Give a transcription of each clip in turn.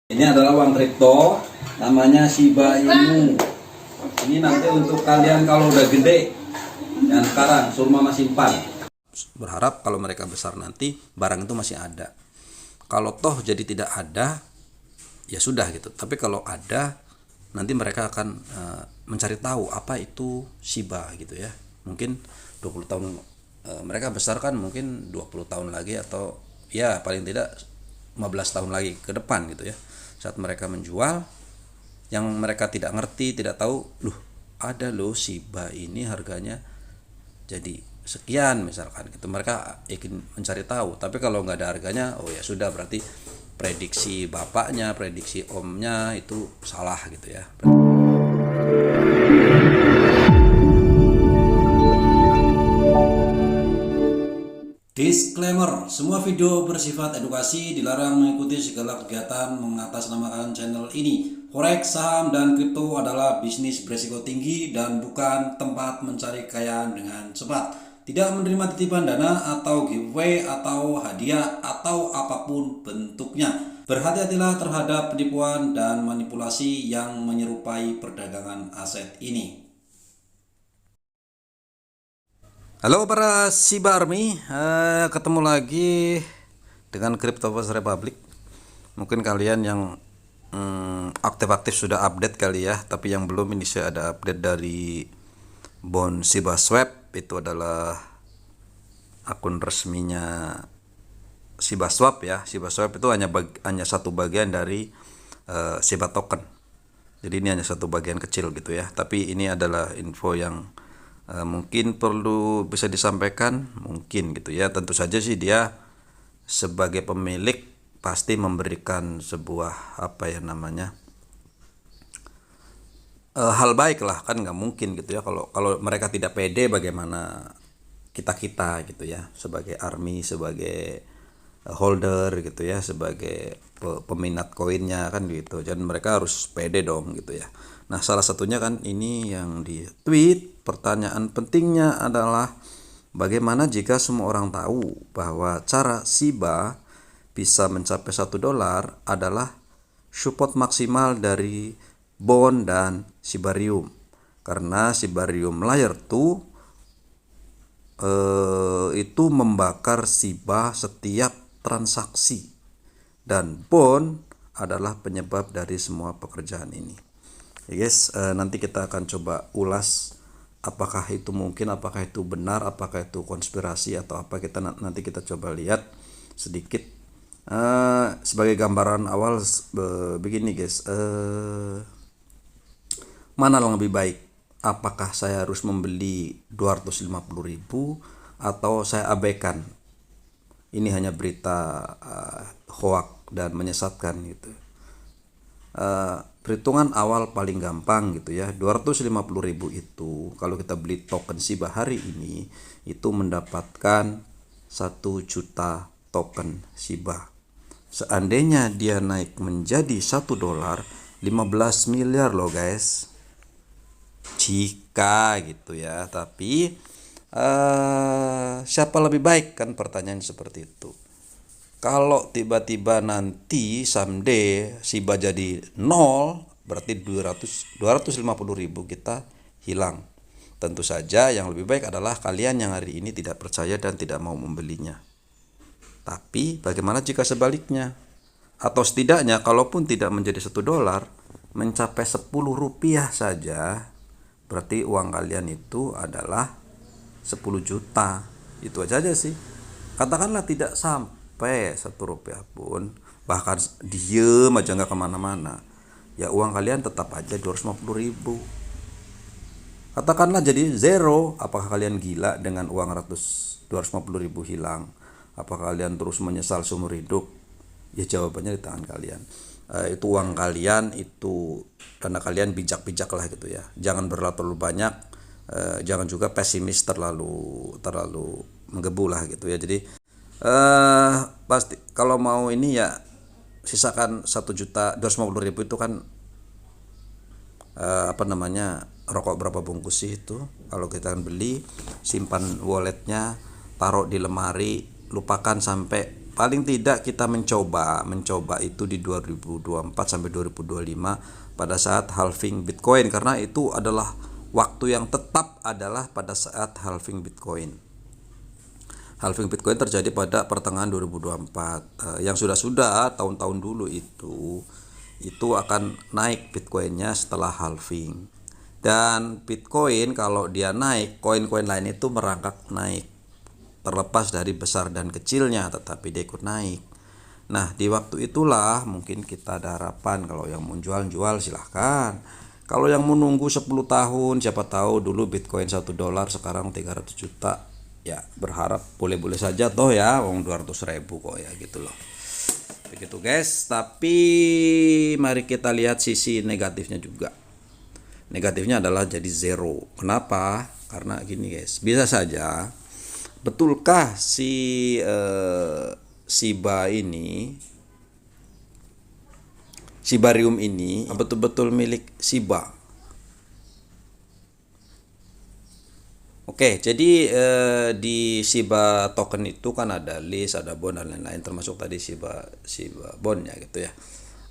Ini adalah uang kripto, namanya Shiba Inu. Ini nanti untuk kalian kalau udah gede, dan sekarang suruh mama simpan. Berharap kalau mereka besar nanti barang itu masih ada. Kalau toh jadi tidak ada, ya sudah gitu. Tapi kalau ada, nanti mereka akan mencari tahu apa itu Shiba gitu ya. Mungkin 20 tahun mereka besar kan mungkin 20 tahun lagi atau ya paling tidak 15 tahun lagi ke depan gitu ya. Saat mereka menjual, yang mereka tidak ngerti, tidak tahu, loh ada loh Shiba ini harganya jadi sekian misalkan gitu, mereka ingin mencari tahu. Tapi kalau nggak ada harganya, oh ya sudah, berarti prediksi bapaknya, prediksi omnya itu salah gitu ya. Disclaimer, semua video bersifat edukasi, dilarang mengikuti segala kegiatan mengatasnamakan channel ini. Forex, saham, dan kripto adalah bisnis beresiko tinggi dan bukan tempat mencari kekayaan dengan cepat. Tidak menerima titipan dana atau giveaway atau hadiah atau apapun bentuknya. Berhati-hatilah terhadap penipuan dan manipulasi yang menyerupai perdagangan aset ini. Halo para Shiba Army, ketemu lagi dengan Cryptovers Republic. Mungkin kalian yang aktif-aktif sudah update kali ya, tapi yang belum, ini saya ada update dari Bond Shiba Swap. Itu adalah akun resminya Shiba Swap ya. Shiba Swap itu hanya satu bagian dari Shiba Token. Jadi ini hanya satu bagian kecil gitu ya. Tapi ini adalah info yang mungkin perlu bisa disampaikan, mungkin gitu ya. Tentu saja sih dia sebagai pemilik pasti memberikan sebuah hal baik lah, kan nggak mungkin gitu ya. Kalau mereka tidak pede, bagaimana kita gitu ya, sebagai army, sebagai holder gitu ya, sebagai peminat koinnya kan gitu. Dan mereka harus pede dong gitu ya. Nah, salah satunya kan ini yang di tweet, pertanyaan pentingnya adalah bagaimana jika semua orang tahu bahwa cara Shiba bisa mencapai $1 adalah support maksimal dari Bond dan Shibarium. Karena Shibarium Layer 2 itu membakar Shiba setiap transaksi, dan Bond adalah penyebab dari semua pekerjaan ini. Ya guys, nanti kita akan coba ulas apakah itu mungkin, apakah itu benar, apakah itu konspirasi atau apa. Nanti kita coba lihat sedikit sebagai gambaran awal. Begini guys, mana yang lebih baik? Apakah saya harus membeli 250.000 atau saya abaikan? Ini hanya berita hoak dan menyesatkan gitu. Perhitungan awal paling gampang gitu ya, 250.000 itu kalau kita beli token Shiba hari ini itu mendapatkan 1 juta token Shiba. Seandainya dia naik menjadi $1, 15 miliar loh guys, jika gitu ya. Tapi siapa lebih baik, kan pertanyaan seperti itu. Kalau tiba-tiba nanti someday Shiba jadi 0, berarti 250.000 kita hilang. Tentu saja yang lebih baik adalah kalian yang hari ini tidak percaya dan tidak mau membelinya. Tapi bagaimana jika sebaliknya? Atau setidaknya kalaupun tidak menjadi $1, mencapai $10 saja, berarti uang kalian itu adalah 10 juta. Itu aja sih. Katakanlah tidak sampai $1 pun, bahkan diem aja nggak kemana-mana, ya uang kalian tetap aja 250.000. Katakanlah jadi zero, apakah kalian gila dengan uang 250.000 hilang? Apakah kalian terus menyesal seumur hidup? Ya jawabannya di tangan kalian. Itu uang kalian, itu karena kalian bijak-bijak lah gitu ya. Jangan berlalu terlalu banyak, jangan juga pesimis terlalu menggebu lah gitu ya. Jadi pasti kalau mau ini ya sisakan 1.250.000 itu kan rokok berapa bungkus sih itu. Kalau kita beli, simpan walletnya, taruh di lemari, lupakan sampai paling tidak kita mencoba itu di 2024 sampai 2025 pada saat halving Bitcoin, karena itu adalah waktu yang tetap adalah pada saat halving Bitcoin. Halving Bitcoin terjadi pada pertengahan 2024. Yang sudah tahun-tahun dulu itu akan naik Bitcoinnya setelah halving. Dan Bitcoin kalau dia naik, koin-koin lain itu merangkak naik. Terlepas dari besar dan kecilnya, tetapi dia ikut naik. Nah, di waktu itulah mungkin kita ada harapan. Kalau yang mau jual silahkan. Kalau yang menunggu 10 tahun, siapa tahu dulu Bitcoin $1 sekarang 300 juta. Ya, berharap boleh-boleh saja toh ya, wong 200.000 kok ya gitu loh. Begitu guys, tapi mari kita lihat sisi negatifnya juga. Negatifnya adalah jadi zero. Kenapa? Karena gini guys, bisa saja betulkah si Shiba Shibarium ini betul-betul milik Shiba? Oke, jadi di Shiba token itu kan ada list, ada bond dan lain-lain, termasuk tadi Shiba bond ya gitu ya.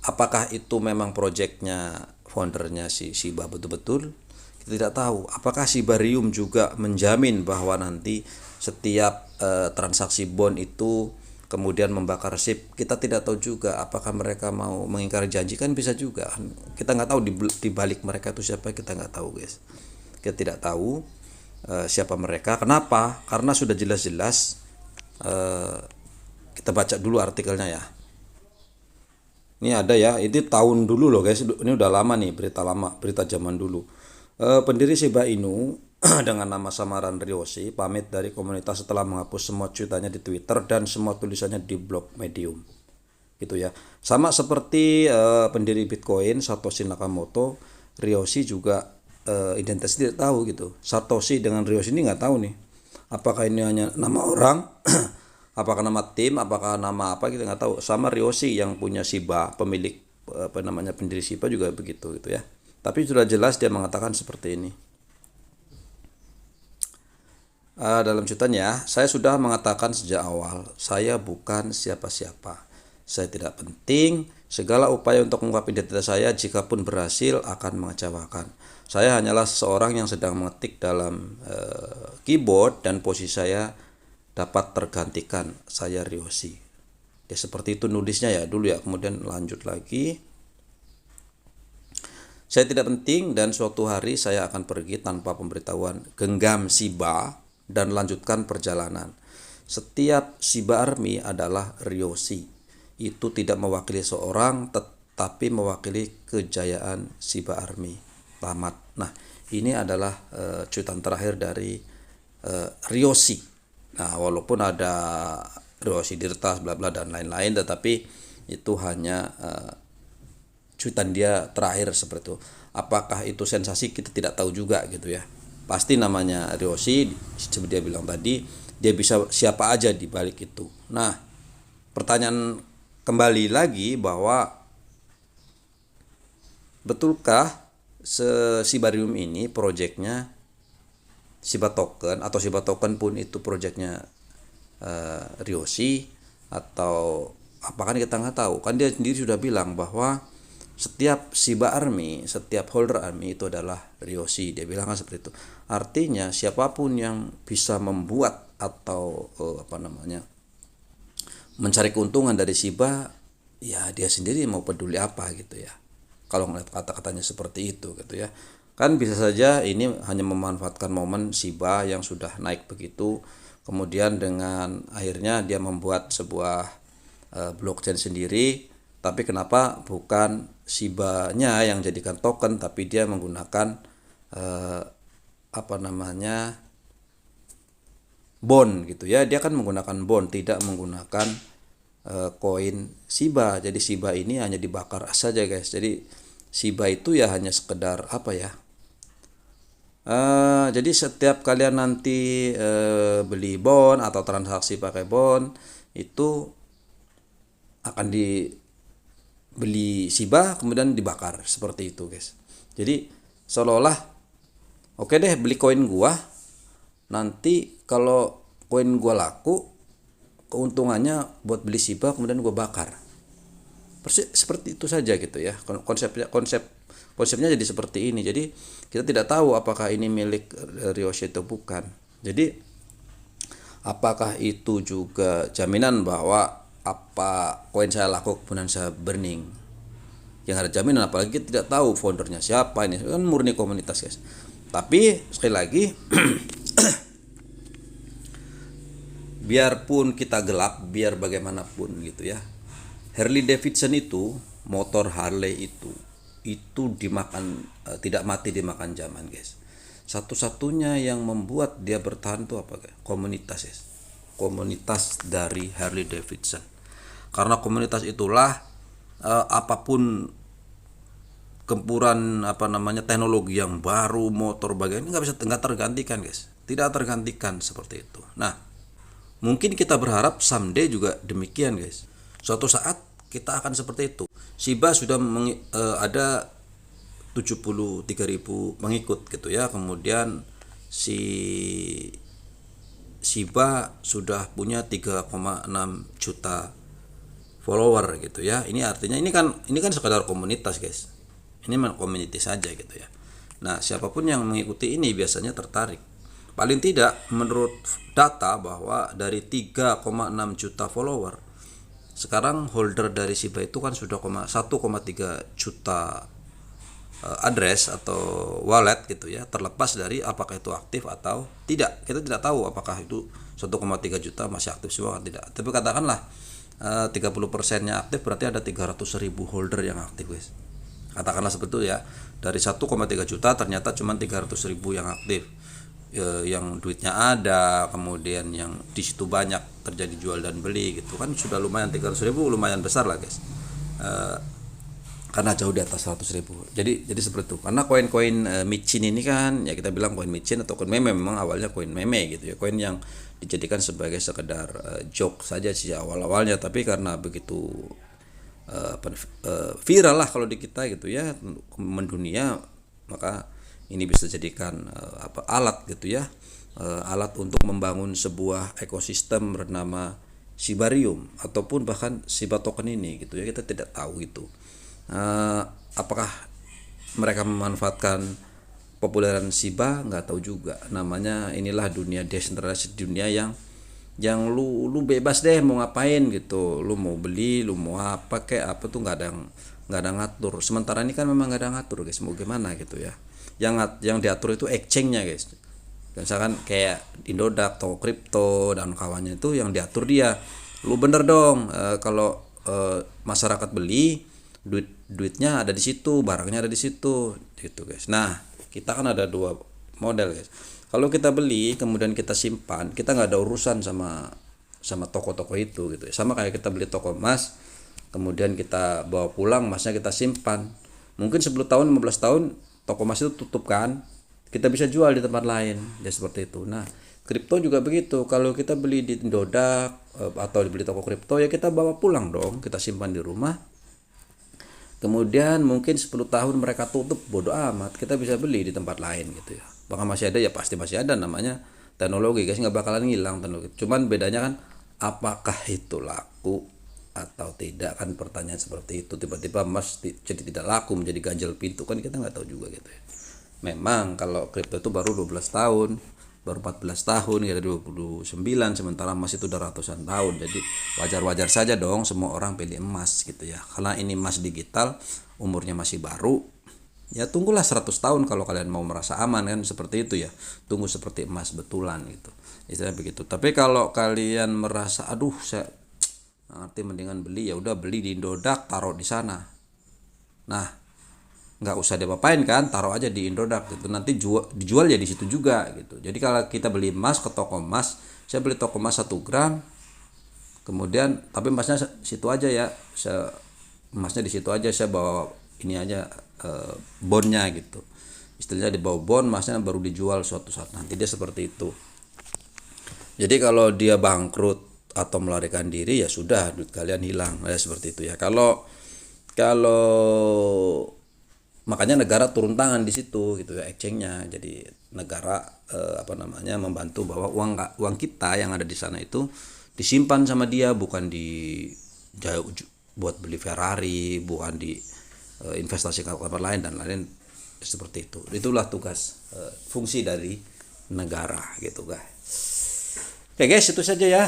Apakah itu memang projectnya foundernya si Shiba betul-betul? Kita tidak tahu. Apakah Shibarium juga menjamin bahwa nanti setiap transaksi bond itu kemudian membakar SIP? Kita tidak tahu juga. Apakah mereka mau mengingkari janji? Kan bisa juga. Kita nggak tahu di balik mereka itu siapa, kita nggak tahu guys. Kita tidak tahu siapa mereka. Kenapa? Karena sudah jelas-jelas kita baca dulu artikelnya ya. Ini ada ya, ini tahun dulu loh guys. Ini udah lama nih, berita lama, berita zaman dulu. Pendiri Shiba Inu dengan nama samaran Ryoshi pamit dari komunitas setelah menghapus semua cuitannya di Twitter dan semua tulisannya di blog Medium. Gitu ya. Sama seperti pendiri Bitcoin Satoshi Nakamoto, Ryoshi juga identitas tidak tahu gitu. Satoshi dengan Ryoshi ini nggak tahu nih. Apakah ini hanya nama orang? Apakah nama tim, apakah nama apa, kita nggak tahu. Sama Ryoshi yang punya Shiba, pemilik pendiri Shiba juga begitu gitu ya. Tapi sudah jelas dia mengatakan seperti ini. Dalam cuitannya, saya sudah mengatakan sejak awal, saya bukan siapa-siapa. Saya tidak penting. Segala upaya untuk mengungkap identitas saya, jika pun berhasil, akan mengecewakan. Saya hanyalah seseorang yang sedang mengetik dalam keyboard dan posisi saya dapat tergantikan. Saya Ryoshi. Ya seperti itu nulisnya ya dulu ya. Kemudian lanjut lagi. Saya tidak penting dan suatu hari saya akan pergi tanpa pemberitahuan. Genggam Shiba dan lanjutkan perjalanan. Setiap Shiba Army adalah Ryoshi. Itu tidak mewakili seorang tetapi mewakili kejayaan Shiba Army. Tamat. Nah, ini adalah cuitan terakhir dari Ryoshi. Nah, walaupun ada Ryoshi Dirtas bla bla dan lain-lain, tetapi itu hanya cuitan dia terakhir seperti itu. Apakah itu sensasi, kita tidak tahu juga gitu ya. Pasti namanya Ryoshi, seperti dia bilang tadi, dia bisa siapa aja di balik itu. Nah, pertanyaan kembali lagi bahwa betulkah Shibarium ini projectnya Shiba Token, atau Shiba Token pun itu projectnya Ryoshi, atau apa, kan kita nggak tahu. Kan dia sendiri sudah bilang bahwa setiap Shiba Army, setiap holder Army itu adalah Ryoshi. Dia bilang kan seperti itu. Artinya siapapun yang bisa membuat atau mencari keuntungan dari Shiba, ya dia sendiri mau peduli apa gitu ya. Kalau ngeliat kata-katanya seperti itu gitu ya. Kan bisa saja ini hanya memanfaatkan momen Shiba yang sudah naik begitu, kemudian dengan akhirnya dia membuat sebuah blockchain sendiri, tapi kenapa bukan Shiba-nya yang jadikan token, tapi dia menggunakan bond gitu ya. Dia kan menggunakan bond, tidak menggunakan koin Shiba. Jadi Shiba ini hanya dibakar saja guys. Jadi Shiba itu ya hanya sekedar jadi setiap kalian nanti beli bond atau transaksi pakai bond, itu akan dibeli Shiba kemudian dibakar seperti itu guys. Jadi seolah-olah oke deh beli koin gua, nanti kalau koin gua laku keuntungannya buat beli Shiba kemudian gue bakar. Persis seperti itu saja gitu ya. Konsepnya jadi seperti ini. Jadi kita tidak tahu apakah ini milik Ryoshi atau bukan. Jadi apakah itu juga jaminan bahwa apa koin saya laku kemudian saya burning? Yang ada jaminan, apalagi kita tidak tahu foundernya siapa, ini kan murni komunitas guys. Tapi sekali lagi biarpun kita gelap, biar bagaimanapun gitu ya, Harley Davidson itu, motor Harley itu dimakan tidak mati dimakan zaman guys. Satu-satunya yang membuat dia bertahan itu apa guys? Komunitas guys. Komunitas dari Harley Davidson. Karena komunitas itulah apapun gempuran teknologi yang baru, motor bagian nggak tergantikan guys, tidak tergantikan seperti itu. Nah, mungkin kita berharap someday juga demikian guys, suatu saat kita akan seperti itu. Shiba sudah ada 73.000 pengikut gitu ya, kemudian si Shiba sudah punya 3,6 juta follower gitu ya. Ini artinya ini kan sekadar komunitas guys. Ini community saja gitu ya. Nah, siapapun yang mengikuti ini biasanya tertarik. Paling tidak menurut data bahwa dari 3,6 juta follower, sekarang holder dari Shiba itu kan sudah 1,3 juta address atau wallet gitu ya. Terlepas dari apakah itu aktif atau tidak. Kita tidak tahu apakah itu 1,3 juta masih aktif semua atau tidak. Tapi katakanlah 30%-nya aktif, berarti ada 300.000 holder yang aktif guys. Katakanlah seperti itu ya. Dari 1,3 juta ternyata cuma 300.000 yang aktif, yang duitnya ada, kemudian yang di situ banyak terjadi jual dan beli gitu kan, sudah lumayan. 300.000 lumayan besar lah guys, karena jauh di atas 100.000. Jadi seperti itu. Karena koin-koin micin ini kan ya, kita bilang koin micin atau koin meme, memang awalnya koin meme gitu ya, koin yang dijadikan sebagai sekedar joke saja sih awal-awalnya, tapi karena begitu viral lah kalau di kita gitu ya, mendunia, maka ini bisa jadikan alat gitu ya, alat untuk membangun sebuah ekosistem bernama Shibarium ataupun bahkan Shiba token ini gitu ya. Kita tidak tahu itu apakah mereka memanfaatkan populeran Shiba, nggak tahu juga. Namanya inilah dunia desentralisasi, dunia yang lu bebas deh mau ngapain gitu, lu mau beli, lu mau apa kayak apa tuh nggak ada ngatur. Sementara ini kan memang nggak ada ngatur guys, mau gimana gitu ya. Yang diatur itu exchange-nya guys. Misalkan kayak Indodax, toko kripto dan kawannya, itu yang diatur dia. Lu bener dong, kalau masyarakat beli, duitnya ada di situ, barangnya ada di situ gitu guys. Nah, kita kan ada dua model guys. Kalau kita beli kemudian kita simpan, kita nggak ada urusan sama toko-toko itu gitu ya. Sama kayak kita beli toko emas, kemudian kita bawa pulang, emasnya kita simpan. Mungkin 10 tahun, 15 tahun toko emas itu tutup kan, kita bisa jual di tempat lain ya, seperti itu. Nah, kripto juga begitu. Kalau kita beli di Indodax atau dibeli toko kripto, ya kita bawa pulang dong, kita simpan di rumah. Kemudian mungkin 10 tahun mereka tutup, bodo amat, kita bisa beli di tempat lain gitu ya. Bahkan masih ada, ya pasti masih ada, namanya teknologi guys, nggak bakalan ngilang teknologi. Cuman bedanya kan apakah itu laku atau tidak, kan pertanyaan seperti itu. Tiba-tiba emas jadi tidak laku, menjadi ganjil pintu, kan kita nggak tahu juga gitu ya. Memang kalau kripto itu baru 12 tahun, baru 14 tahun, ya 29, sementara emas itu udah ratusan tahun. Jadi wajar-wajar saja dong semua orang pilih emas gitu ya. Karena ini emas digital, umurnya masih baru. Ya tunggulah 100 tahun kalau kalian mau merasa aman kan, seperti itu ya. Tunggu seperti emas betulan gitu. Istilahnya begitu. Tapi kalau kalian merasa aduh saya ngerti, mendingan beli, ya udah beli di Indodax, taruh di sana. Nah, nggak usah diapa-apain kan, taruh aja di Indodax gitu, nanti dijual ya di situ juga gitu. Jadi kalau kita beli emas ke toko emas, saya beli toko emas 1 gram, kemudian tapi emasnya situ aja ya, emasnya di situ aja, saya bawa ini aja bondnya gitu, istilahnya dibawa bond, emasnya baru dijual suatu saat nanti, dia seperti itu. Jadi kalau dia bangkrut atau melarikan diri, ya sudah, duit kalian hilang ya, seperti itu ya. Kalau makanya negara turun tangan di situ gitu ya, exchange-nya. Jadi negara membantu bahwa uang kita yang ada di sana itu disimpan sama dia, bukan buat beli Ferrari, bukan di investasi ke tempat lain dan lain seperti itu. Itulah tugas fungsi dari negara gitu guys. Oke guys, itu saja ya.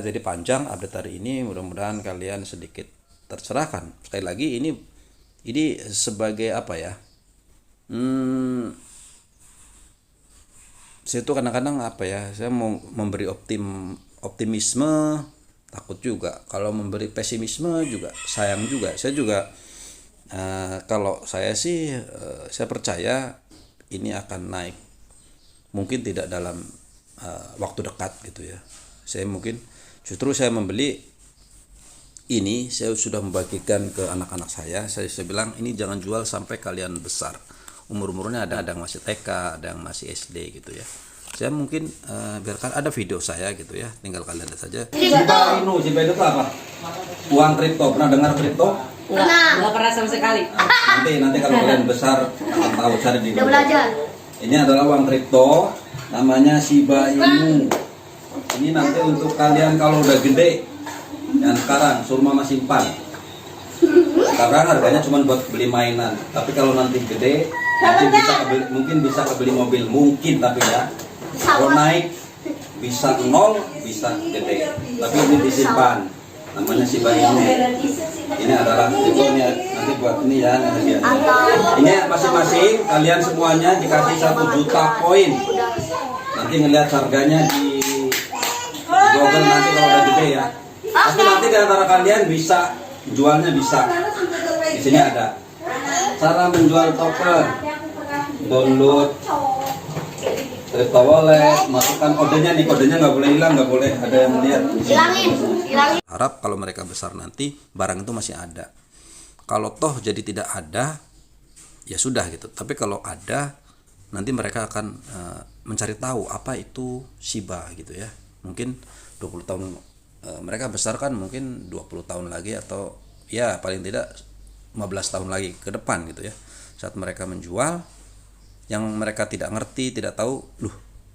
Jadi panjang update hari ini, mudah-mudahan kalian sedikit tercerahkan. Sekali lagi ini sebagai apa ya? Saya tuh kadang-kadang apa ya? Saya mau memberi optimisme, takut juga. Kalau memberi pesimisme juga sayang juga. Saya juga kalau saya sih saya percaya ini akan naik. Mungkin tidak dalam waktu dekat gitu ya. Saya membeli ini, saya sudah membagikan ke anak-anak saya. Saya bilang ini jangan jual sampai kalian besar. Umurnya ada yang masih TK, ada yang masih SD gitu ya. Saya mungkin biarkan ada video saya gitu ya, tinggal kalian lihat saja. Shiba Inu itu apa? Uang kripto, pernah dengar kripto? Enggak pernah sama sekali. Nanti kalau kalian besar akan tahu, cari di Google. Ini adalah uang kripto, namanya Shiba Inu. Ini nanti untuk kalian kalau udah gede, yang sekarang suruh mama simpan. Sekarang harganya cuma buat beli mainan, tapi kalau nanti gede mungkin bisa kebeli mobil, mungkin, tapi ya kalau naik bisa nol, bisa gede, tapi ini disimpan, namanya Shiba Inu. Ini adalah itu nanti buat ini ya, ini masing-masing kalian semuanya dikasih 1 juta koin. Nanti ngelihat harganya di Google nanti kalau udah gede ya. Tapi nanti di antara kalian bisa jualnya, bisa di sini ada cara menjual token, download crypto wallet, masukkan kodenya nih, kodenya nggak boleh hilang, nggak boleh ada yang melihat. Hilangin. Harap kalau mereka besar nanti barang itu masih ada. Kalau toh jadi tidak ada, ya sudah gitu. Tapi kalau ada, nanti mereka akan mencari tahu apa itu Shiba gitu ya. Mungkin 20 tahun mereka besar kan, mungkin 20 tahun lagi atau ya paling tidak 15 tahun lagi ke depan gitu ya. Saat mereka menjual, yang mereka tidak ngerti, tidak tahu,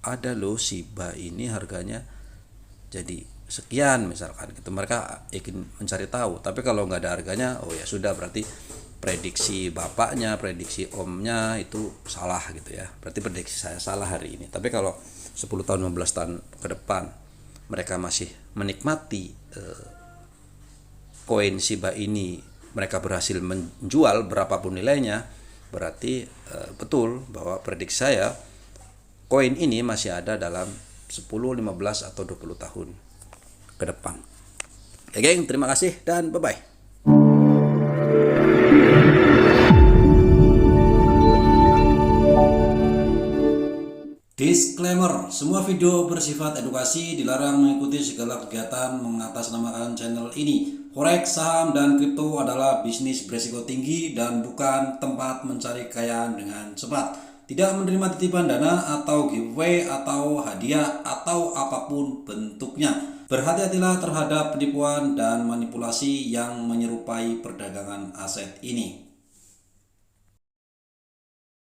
ada Shiba ini harganya jadi sekian misalkan gitu. Mereka ingin mencari tahu, tapi kalau nggak ada harganya, ya sudah, berarti prediksi bapaknya, prediksi omnya itu salah gitu ya. Berarti prediksi saya salah hari ini. Tapi kalau 10 tahun 15 tahun ke depan mereka masih menikmati koin Shiba ini, mereka berhasil menjual berapapun nilainya, berarti betul bahwa prediksi saya koin ini masih ada dalam 10, 15 atau 20 tahun ke depan. Oke geng, terima kasih dan bye-bye. Disclaimer, semua video bersifat edukasi, dilarang mengikuti segala kegiatan mengatasnamakan channel ini. Forex, saham, dan kripto adalah bisnis berisiko tinggi dan bukan tempat mencari kekayaan dengan cepat. Tidak menerima titipan dana atau giveaway atau hadiah atau apapun bentuknya. Berhati-hatilah terhadap penipuan dan manipulasi yang menyerupai perdagangan aset ini.